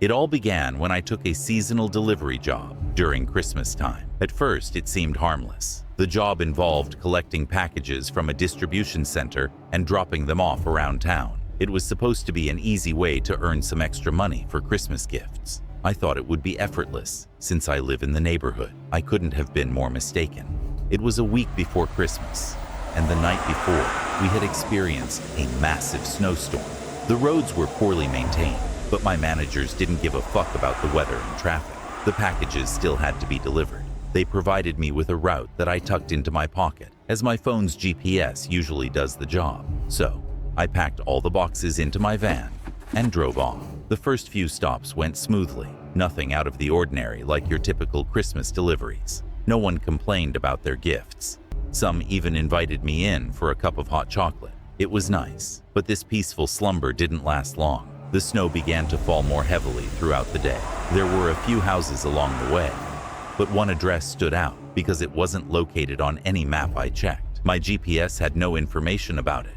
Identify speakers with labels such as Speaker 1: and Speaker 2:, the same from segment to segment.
Speaker 1: It all began when I took a seasonal delivery job during Christmas time. At first, it seemed harmless. The job involved collecting packages from a distribution center and dropping them off around town. It was supposed to be an easy way to earn some extra money for Christmas gifts. I thought it would be effortless, since I live in the neighborhood. I couldn't have been more mistaken. It was a week before Christmas, and the night before, we had experienced a massive snowstorm. The roads were poorly maintained, but my managers didn't give a fuck about the weather and traffic. The packages still had to be delivered. They provided me with a route that I tucked into my pocket, as my phone's GPS usually does the job. So, I packed all the boxes into my van and drove off. The first few stops went smoothly, nothing out of the ordinary like your typical Christmas deliveries. No one complained about their gifts. Some even invited me in for a cup of hot chocolate. It was nice, but this peaceful slumber didn't last long. The snow began to fall more heavily throughout the day. There were a few houses along the way, but one address stood out because it wasn't located on any map I checked. My GPS had no information about it,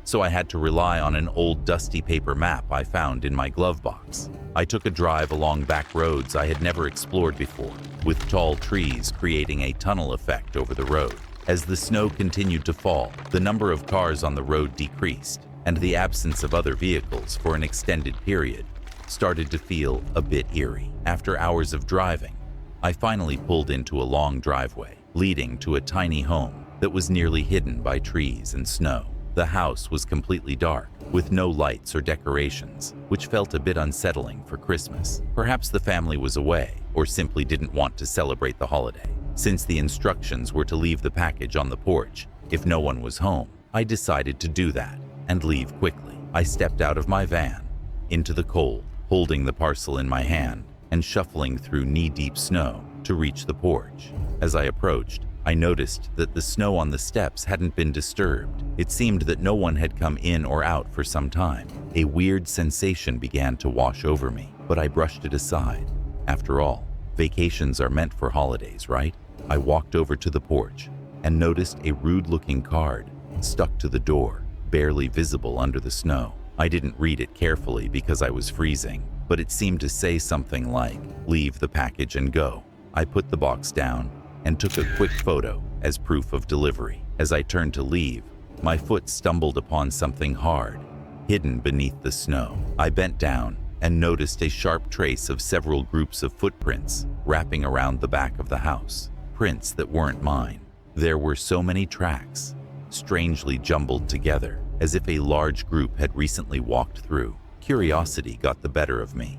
Speaker 1: so I had to rely on an old dusty paper map I found in my glove box. I took a drive along back roads I had never explored before, with tall trees creating a tunnel effect over the road. As the snow continued to fall, the number of cars on the road decreased, and the absence of other vehicles for an extended period started to feel a bit eerie. After hours of driving, I finally pulled into a long driveway leading to a tiny home that was nearly hidden by trees and snow. The house was completely dark, with no lights or decorations, which felt a bit unsettling for Christmas. Perhaps the family was away, or simply didn't want to celebrate the holiday. Since the instructions were to leave the package on the porch if no one was home, I decided to do that and leave quickly. I stepped out of my van into the cold, holding the parcel in my hand and shuffling through knee-deep snow to reach the porch. As I approached, I noticed that the snow on the steps hadn't been disturbed. It seemed that no one had come in or out for some time. A weird sensation began to wash over me, but I brushed it aside. After all, vacations are meant for holidays, right? I walked over to the porch and noticed a rude-looking card stuck to the door, barely visible under the snow. I didn't read it carefully because I was freezing, but it seemed to say something like, "Leave the package and go." I put the box down and took a quick photo as proof of delivery. As I turned to leave, my foot stumbled upon something hard, hidden beneath the snow. I bent down and noticed a sharp trace of several groups of footprints wrapping around the back of the house. Prints that weren't mine. There were so many tracks, strangely jumbled together, as if a large group had recently walked through. Curiosity got the better of me,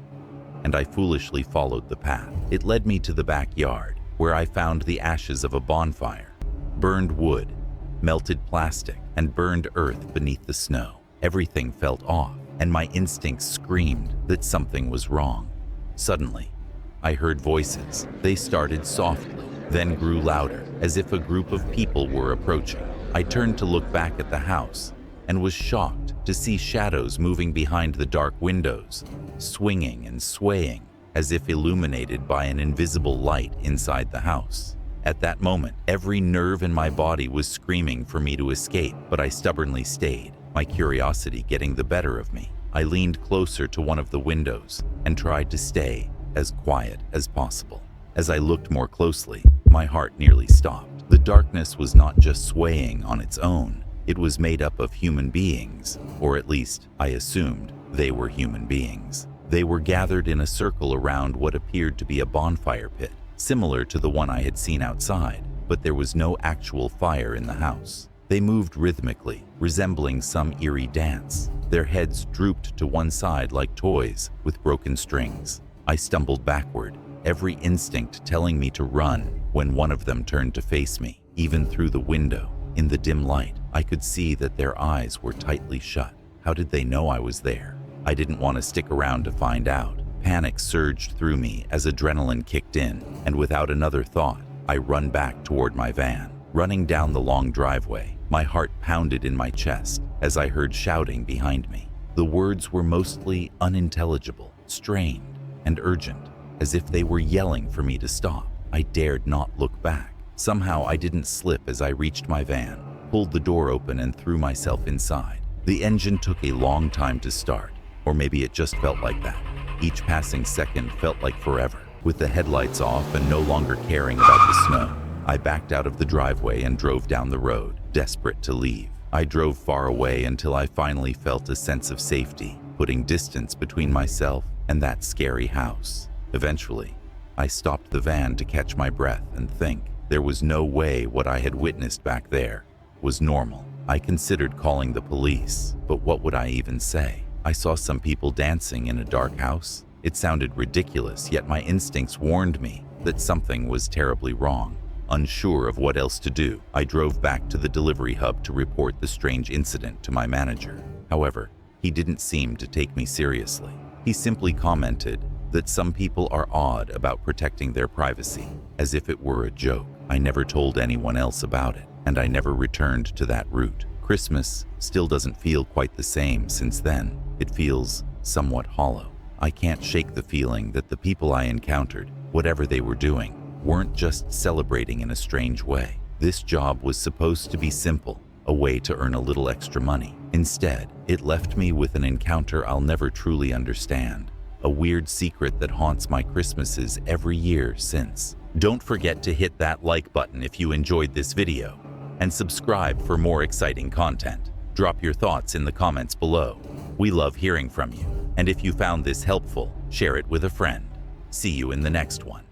Speaker 1: and I foolishly followed the path. It led me to the backyard, where I found the ashes of a bonfire, burned wood, melted plastic, and burned earth beneath the snow. Everything felt off, and my instincts screamed that something was wrong. Suddenly, I heard voices. They started softly, then grew louder, as if a group of people were approaching. I turned to look back at the house and was shocked to see shadows moving behind the dark windows, swinging and swaying as if illuminated by an invisible light inside the house. At that moment, every nerve in my body was screaming for me to escape, but I stubbornly stayed, my curiosity getting the better of me. I leaned closer to one of the windows and tried to stay as quiet as possible. As I looked more closely, my heart nearly stopped. The darkness was not just swaying on its own. It was made up of human beings, or at least I assumed they were human beings. They were gathered in a circle around what appeared to be a bonfire pit, similar to the one I had seen outside, but there was no actual fire in the house. They moved rhythmically, resembling some eerie dance. Their heads drooped to one side like toys with broken strings. I stumbled backward, every instinct telling me to run, when one of them turned to face me. Even through the window, in the dim light, I could see that their eyes were tightly shut. How did they know I was there? I didn't want to stick around to find out. Panic surged through me as adrenaline kicked in, and without another thought, I run back toward my van. Running down the long driveway, my heart pounded in my chest as I heard shouting behind me. The words were mostly unintelligible, strained, and urgent, as if they were yelling for me to stop. I dared not look back. Somehow I didn't slip as I reached my van, pulled the door open, and threw myself inside. The engine took a long time to start, or maybe it just felt like that. Each passing second felt like forever. With the headlights off and no longer caring about the snow, I backed out of the driveway and drove down the road, desperate to leave. I drove far away until I finally felt a sense of safety, putting distance between myself and that scary house. Eventually, I stopped the van to catch my breath and think. There was no way what I had witnessed back there was normal. I considered calling the police, but what would I even say? I saw some people dancing in a dark house. It sounded ridiculous, yet my instincts warned me that something was terribly wrong. Unsure of what else to do, I drove back to the delivery hub to report the strange incident to my manager. However, he didn't seem to take me seriously. He simply commented that some people are odd about protecting their privacy, as if it were a joke. I never told anyone else about it, and I never returned to that route. Christmas still doesn't feel quite the same since then. It feels somewhat hollow. I can't shake the feeling that the people I encountered, whatever they were doing, weren't just celebrating in a strange way. This job was supposed to be simple, a way to earn a little extra money. Instead, it left me with an encounter I'll never truly understand, a weird secret that haunts my Christmases every year since. Don't forget to hit that like button if you enjoyed this video, and subscribe for more exciting content. Drop your thoughts in the comments below. We love hearing from you. And if you found this helpful, share it with a friend. See you in the next one.